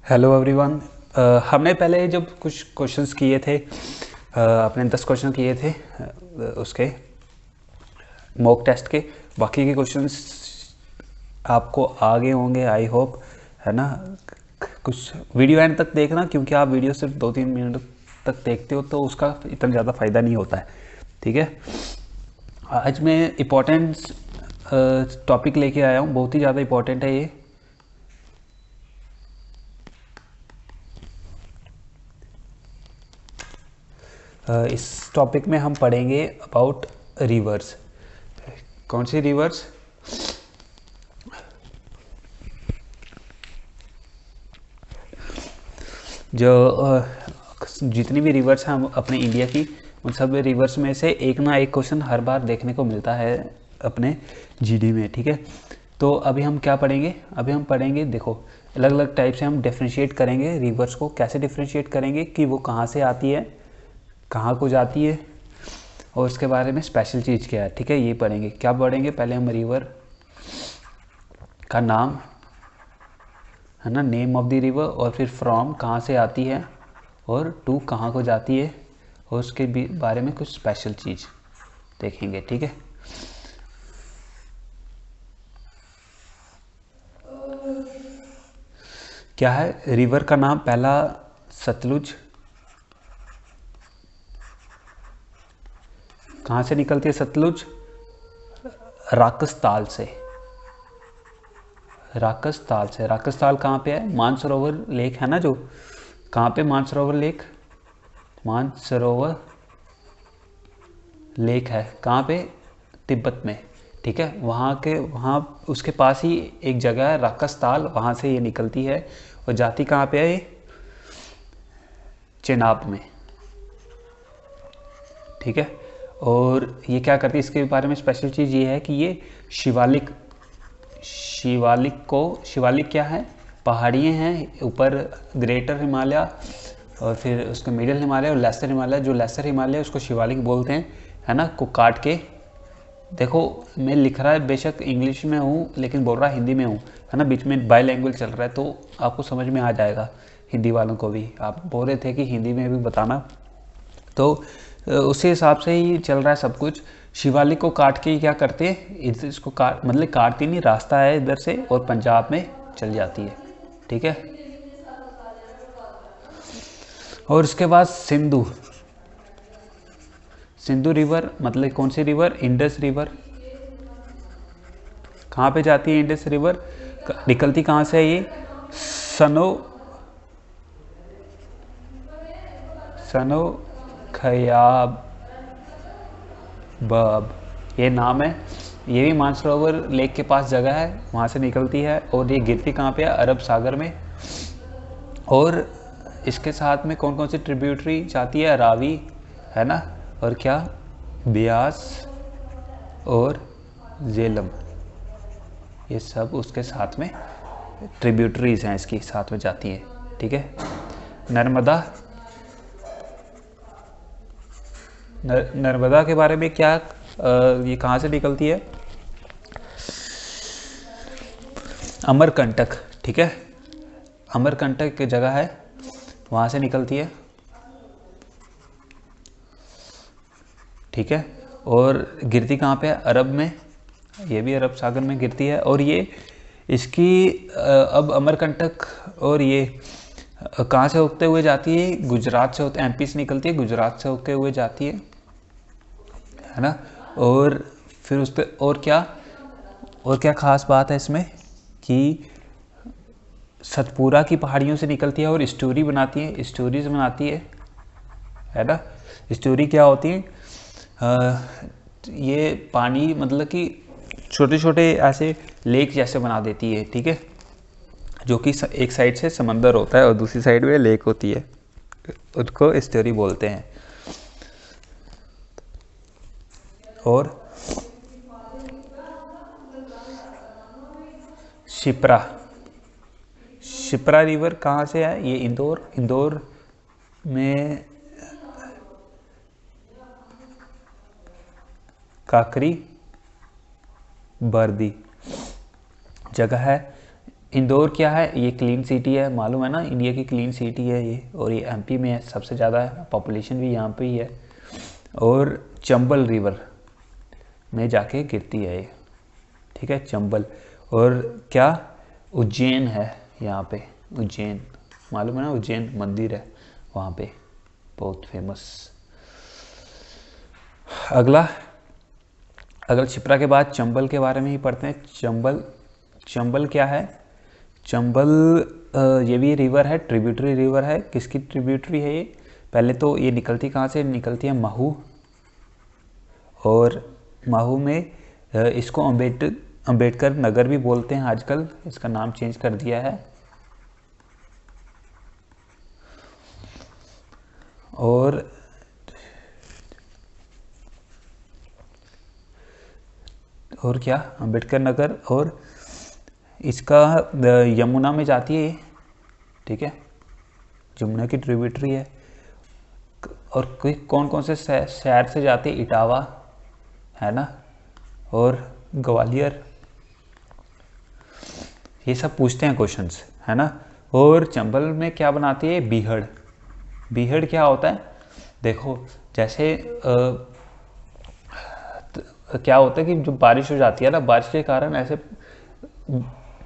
Hello everyone. हमने पहले जब कुछ क्वेश्चंस किए थे, अपने 10 क्वेश्चन किए थे उसके मॉक टेस्ट के। बाकी के क्वेश्चंस आपको आगे होंगे, आई होप, है ना। कुछ वीडियो एंड तक देखना, क्योंकि आप वीडियो सिर्फ 2-3 मिनट तक देखते हो तो उसका इतना ज़्यादा फ़ायदा नहीं होता है। ठीक है, आज मैं इम्पोर्टेंट टॉपिक लेके आया हूँ, बहुत ही ज़्यादा इम्पोर्टेंट है ये। इस टॉपिक में हम पढ़ेंगे अबाउट रिवर्स। कौन सी रिवर्स? जो जितनी भी रिवर्स हैं हम अपने इंडिया की, उन सब रिवर्स में से एक ना एक क्वेश्चन हर बार देखने को मिलता है अपने जीडी में। ठीक है, तो अभी हम क्या पढ़ेंगे? अभी हम पढ़ेंगे, देखो, अलग अलग टाइप से हम डिफ्रेंशिएट करेंगे रिवर्स को। कैसे डिफ्रेंशिएट करेंगे कि वो कहाँ से आती है, कहाँ को जाती है, और उसके बारे में स्पेशल चीज़ क्या है। ठीक है, ये पढ़ेंगे। क्या पढ़ेंगे? पहले हम रिवर का नाम, है ना, नेम ऑफ द रिवर, और फिर फ्रॉम कहाँ से आती है, और टू कहाँ को जाती है, और उसके बारे में कुछ स्पेशल चीज़ देखेंगे। ठीक है, क्या है रिवर का नाम? पहला सतलुज। कहाँ से निकलती है सतलुज? राकस ताल से। राकस ताल से। राकस ताल कहाँ पे है? मानसरोवर लेक है ना, जो कहाँ पे मानसरोवर लेक? मानसरोवर लेक है कहाँ पे? तिब्बत में। ठीक है, वहाँ उसके पास ही एक जगह है राकस ताल, वहाँ से ये निकलती है और जाती कहाँ पे है ये? चेनाब में। ठीक है, और ये क्या करती है, इसके बारे में स्पेशल चीज़ ये है कि ये शिवालिक, शिवालिक क्या है? पहाड़ियाँ हैं ऊपर, ग्रेटर हिमालय और फिर उसका मिडिल हिमालय और लेसर हिमालय। जो लेसर हिमालय उसको शिवालिक बोलते हैं, है ना, को काट के। देखो, मैं लिख रहा है बेशक इंग्लिश में हूँ, लेकिन बोल रहा हिंदी में हूँ, है ना। बीच में बाईलैंग्वेज चल रहा है, तो आपको समझ में आ जाएगा हिंदी वालों को भी। आप बोल रहे थे कि हिंदी में भी बताना, तो उसी हिसाब से ही चल रहा है सब कुछ। शिवालिक को काट के क्या करते हैं, इसको काट, मतलब काटती नहीं, रास्ता है इधर से और पंजाब में चल जाती है। ठीक है, और उसके बाद सिंधु। सिंधु रिवर मतलब कौन सी रिवर? Indus river. कहाँ पे जाती है इंडस रिवर? निकलती कहाँ से है ये? सनो सनो खयाब बब, ये नाम है। ये भी मानसरोवर लेक के पास जगह है, वहाँ से निकलती है और ये गिरती कहाँ पे है? अरब सागर में। और इसके साथ में कौन कौन सी ट्रिब्यूटरी जाती है? रावी, है ना, और क्या, ब्यास और झेलम। ये सब उसके साथ में ट्रिब्यूटरीज हैं, इसकी साथ में जाती है। ठीक है, नर्मदा। नर्मदा के बारे में क्या, ये कहाँ से निकलती है? अमरकंटक। ठीक है, अमरकंटक की जगह है, वहाँ से निकलती है। ठीक है, और गिरती कहाँ पे है? अरब में। ये भी अरब सागर में गिरती है। और ये इसकी अब अमरकंटक, और ये कहाँ से होते हुए जाती है? गुजरात से होते, एमपी से निकलती है, गुजरात से होते हुए जाती है ना। और फिर उस पर और क्या खास बात है इसमें कि सतपुरा की पहाड़ियों से निकलती है और स्टोरी बनाती है, स्टोरीज बनाती है ना। स्टोरी क्या होती है? ये पानी मतलब कि छोटे छोटे ऐसे लेक जैसे बना देती है। ठीक है, जो कि एक साइड से समंदर होता है और दूसरी साइड में लेक होती है, उसको स्टोरी बोलते हैं। और शिप्रा, शिप्रा रिवर कहाँ से है? ये इंदौर में काकरी बर्दी जगह है, इंदौर क्या है, ये क्लीन सिटी है, मालूम है ना, इंडिया की क्लीन सिटी है ये, और ये एमपी में है, सबसे ज़्यादा पॉपुलेशन भी यहाँ पे ही है, और चंबल रिवर में जाके गिरती है ये, ठीक है, चंबल। और क्या, उज्जैन है यहाँ पे, उज्जैन मालूम है ना, उज्जैन मंदिर है वहाँ पे, बहुत फेमस। अगला क्षिप्रा के बाद चंबल के बारे में ही पढ़ते हैं। चंबल क्या है, चंबल ये भी रिवर है, ट्रिब्यूटरी रिवर है। किसकी ट्रिब्यूटरी है ये, पहले तो ये निकलती कहाँ से, निकलती है महू, और महू में इसको अंबेडकर नगर भी बोलते हैं आजकल, इसका नाम चेंज कर दिया है। और क्या, अंबेडकर नगर, और इसका यमुना में जाती है, ठीक है, यमुना की ट्रिब्यूटरी है। और कौन कौन से शहर से जाती है, इटावा है ना, और ग्वालियर, ये सब पूछते हैं क्वेश्चंस, है ना। और चंबल में क्या बनाती है, बीहड़। बीहड़ क्या होता है, देखो जैसे क्या होता है कि जो बारिश हो जाती है ना, बारिश के कारण ऐसे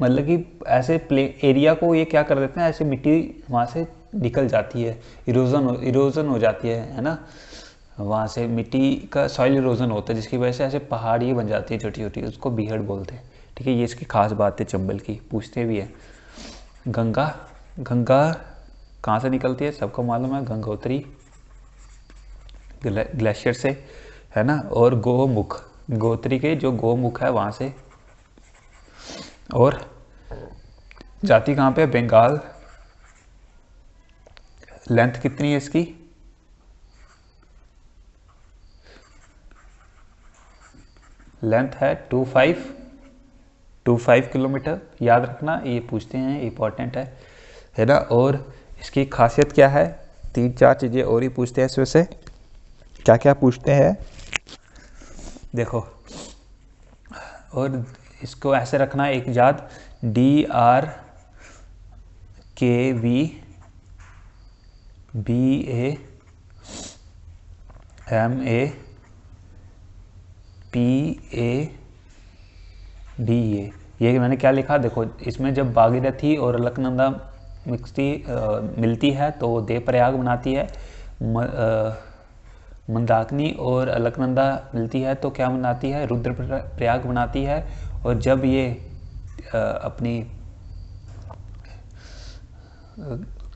मतलब कि ऐसे प्ले एरिया को ये क्या कर देते हैं, ऐसे मिट्टी वहाँ से निकल जाती है, इरोजन हो जाती है ना, वहाँ से मिट्टी का सॉइल इरोजन होता है, जिसकी वजह से ऐसे पहाड़ी बन जाती है छोटी छोटी, उसको बीहड़ बोलते हैं, ठीक है। ये इसकी खास बात है चंबल की, पूछते भी है। गंगा कहाँ से निकलती है, सबको मालूम है, गंगोत्री ग्लेशियर से, है ना। और गोत्री के जो गोमुख है वहाँ से, और जाती कहाँ पे, बंगाल। लेंथ कितनी है इसकी, लेंथ है 25 किलोमीटर, याद रखना, ये पूछते हैं, इंपॉर्टेंट है ना। और इसकी खासियत क्या है, 3-4 चीज़ें और ही पूछते हैं इसमें से, क्या क्या पूछते हैं देखो। और इसको ऐसे रखना एक याद, DRKVBAMAPADA, ये मैंने क्या लिखा देखो, इसमें जब भागीरथी और अलकनंदा मिलती है तो वो देव प्रयाग बनाती है। मंदाकिनी और अलकनंदा मिलती है तो क्या बनाती है, रुद्र प्रयाग बनाती है। और जब ये अपनी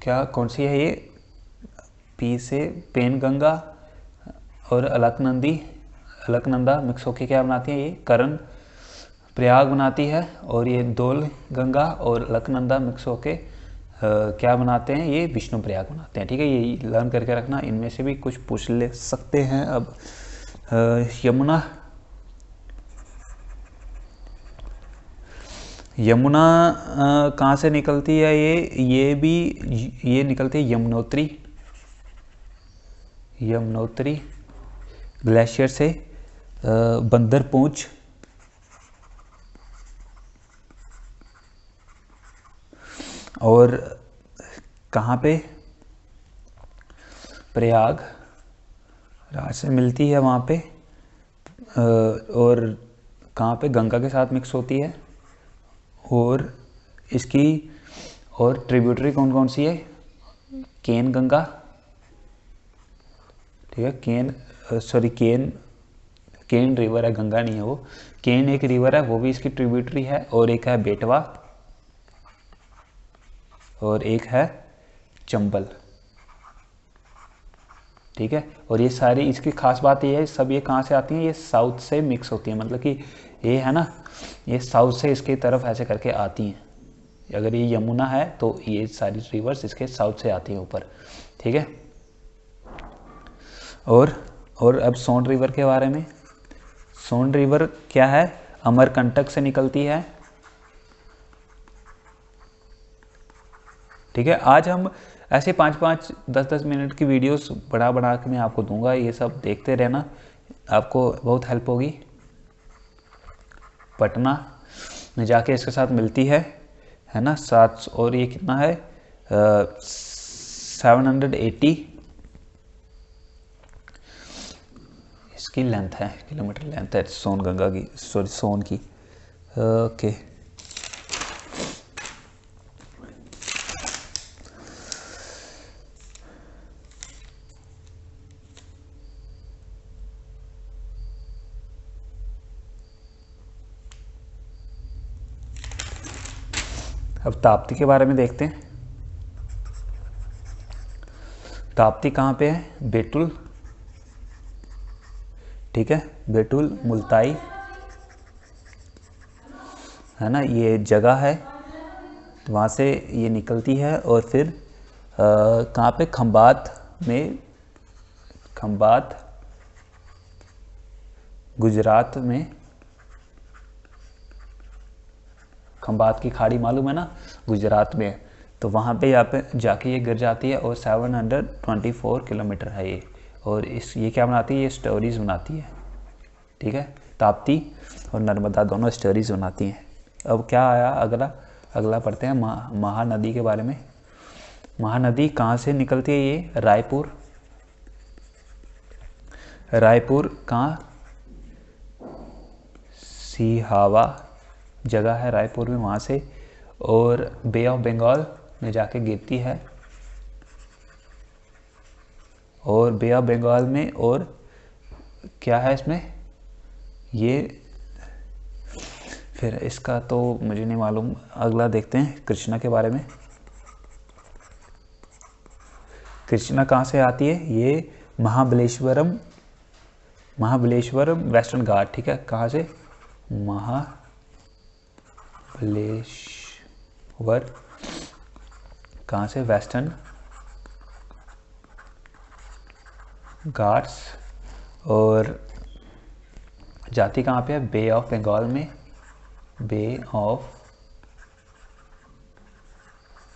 क्या कौन सी है ये, पी से पेनगंगा और अलकनंदा मिक्स होके क्या बनाती है, ये करण प्रयाग बनाती है। और ये दौल गंगा और अलकनंदा मिक्स होके क्या बनाते हैं, ये विष्णु प्रयाग बनाते हैं, ठीक है। ये लर्न करके रखना, इनमें से भी कुछ पूछ ले सकते हैं। अब यमुना कहाँ से निकलती है, ये निकलती है यमुनोत्री ग्लेशियर से, बंदरपूंछ, और कहाँ पे, प्रयाग राज से मिलती है वहाँ पे, और कहाँ पे, गंगा के साथ मिक्स होती है। और इसकी और ट्रिब्यूटरी कौन कौन सी है, केन गंगा, ठीक है, केन रिवर है, गंगा नहीं है वो, केन एक रिवर है, वो भी इसकी ट्रिब्यूटरी है। और एक है बेटवा, और एक है चंबल, ठीक है। और ये सारी, इसकी खास बात ये है, सब ये कहाँ से आती हैं, ये साउथ से मिक्स होती हैं, मतलब कि ये है ना, ये साउथ से इसके तरफ ऐसे करके आती हैं। अगर ये यमुना है तो ये सारी रिवर्स इसके साउथ से आती हैं ऊपर, ठीक है। और अब सोन रिवर के बारे में, सोन रिवर क्या है, अमरकंटक से निकलती है, ठीक है। आज हम ऐसे 5-5, 10-10 मिनट की वीडियोस बढ़ा के मैं आपको दूंगा, ये सब देखते रहना, आपको बहुत हेल्प होगी। पटना में जाके इसके साथ मिलती है, है ना 700, और ये कितना है 780 इसकी लेंथ है, किलोमीटर लेंथ है सोन गंगा की, सॉरी सोन की। ओके अब ताप्ती के बारे में देखते हैं। ताप्ती कहाँ पे है? बैतूल, ठीक है, बैतूल मुल्ताई, है ना, ये जगह है। तो वहाँ से ये निकलती है और फिर कहाँ पे? खंबात में, खंबात गुजरात में, खंबात की खाड़ी मालूम है ना, गुजरात में। तो वहाँ पे यहाँ पे जाके ये गिर जाती है और 724 किलोमीटर है ये। और ये क्या बनाती है? ये स्टोरीज बनाती है, ठीक है। ताप्ती और नर्मदा दोनों स्टोरीज बनाती हैं। अब क्या आया अगला पढ़ते हैं महानदी के बारे में। महानदी कहाँ से निकलती है? ये रायपुर कहाँ? सिहावा जगह है रायपुर में, वहाँ से, और बे ऑफ बंगाल में जाके गिरती है, और बे ऑफ बंगाल में, और क्या है इसमें ये, फिर इसका तो मुझे नहीं मालूम। अगला देखते हैं कृष्णा के बारे में। कृष्णा कहाँ से आती है? ये महाबलेश्वरम वेस्टर्न घाट, ठीक है। कहाँ से? महाबलेश्वर, कहाँ से? वेस्टर्न घाट्स। और जाती कहाँ पे है? बे ऑफ बंगाल में, बे ऑफ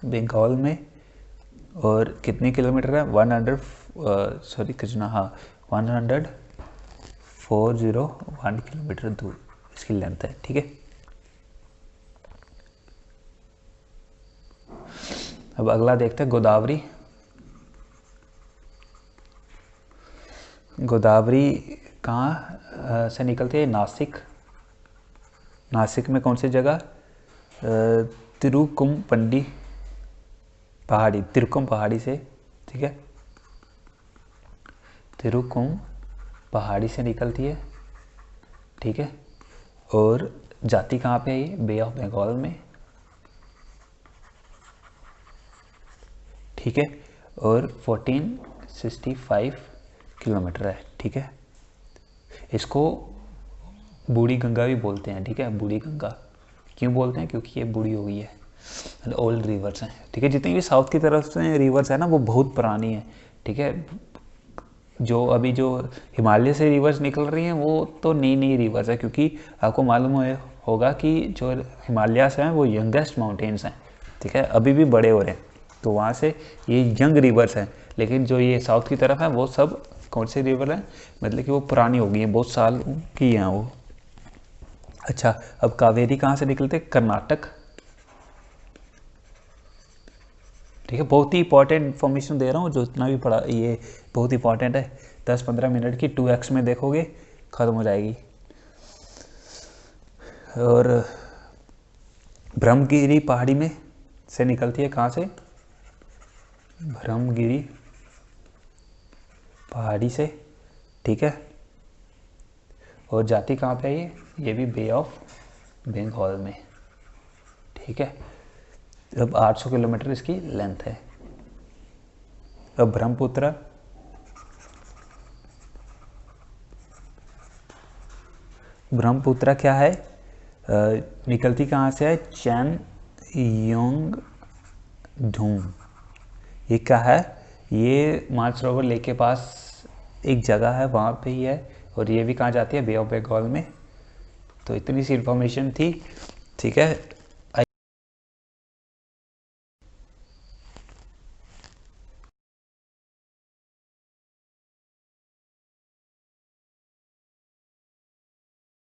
बंगाल में। और कितने किलोमीटर है? 10401 किलोमीटर दूर इसकी लेंथ है, ठीक है। अब अगला देखते हैं गोदावरी। गोदावरी कहाँ से निकलती है? नासिक में कौन सी जगह? तिरुकुमपंडी पहाड़ी, तिरुकुम पहाड़ी से, ठीक है, तिरुकुम पहाड़ी से निकलती है, ठीक है। और जाती कहाँ पे है ये? बे ऑफ बंगाल में, ठीक है। और 1465 किलोमीटर है, ठीक है। इसको बूढ़ी गंगा भी बोलते हैं, ठीक है। बूढ़ी गंगा क्यों बोलते हैं? क्योंकि ये बूढ़ी हो गई है, ओल्ड रिवर्स हैं, ठीक है। जितनी भी साउथ की तरफ से रिवर्स है ना, वो बहुत पुरानी है, ठीक है। जो अभी जो हिमालय से रिवर्स निकल रही हैं वो तो नई रिवर्स है, क्योंकि आपको मालूम होगा कि जो हिमालयास हैं वो यंगेस्ट माउंटेन्स हैं, ठीक है, अभी भी बड़े हो रहे हैं, तो वहाँ से ये यंग रिवर्स हैं। लेकिन जो ये साउथ की तरफ है वो सब कौन से रिवर हैं? मतलब कि वो पुरानी हो गई हैं, बहुत साल की हैं वो। अच्छा, अब कावेरी कहाँ से निकलते? कर्नाटक, ठीक है। बहुत ही इंपॉर्टेंट इन्फॉर्मेशन दे रहा हूँ, जो इतना भी पढ़ा ये बहुत इंपॉर्टेंट है। 10-15 मिनट की 2x में देखोगे ख़त्म हो जाएगी। और ब्रह्मगिरी पहाड़ी में से निकलती है, कहाँ से? ब्रह्मगिरी पहाड़ी से, ठीक है। और जाती कहाँ पे है ये भी बे ऑफ बंगाल में, ठीक है। अब 800 किलोमीटर इसकी लेंथ है। अब ब्रह्मपुत्र क्या है? निकलती कहाँ से है? चैन योंग धूम, ये क्या है? ये मानसरोवर लेक के पास एक जगह है, वहाँ पे ही है। और ये भी कहाँ जाती है? बे ऑफ बंगाल में। तो इतनी सी इन्फॉर्मेशन थी, ठीक है।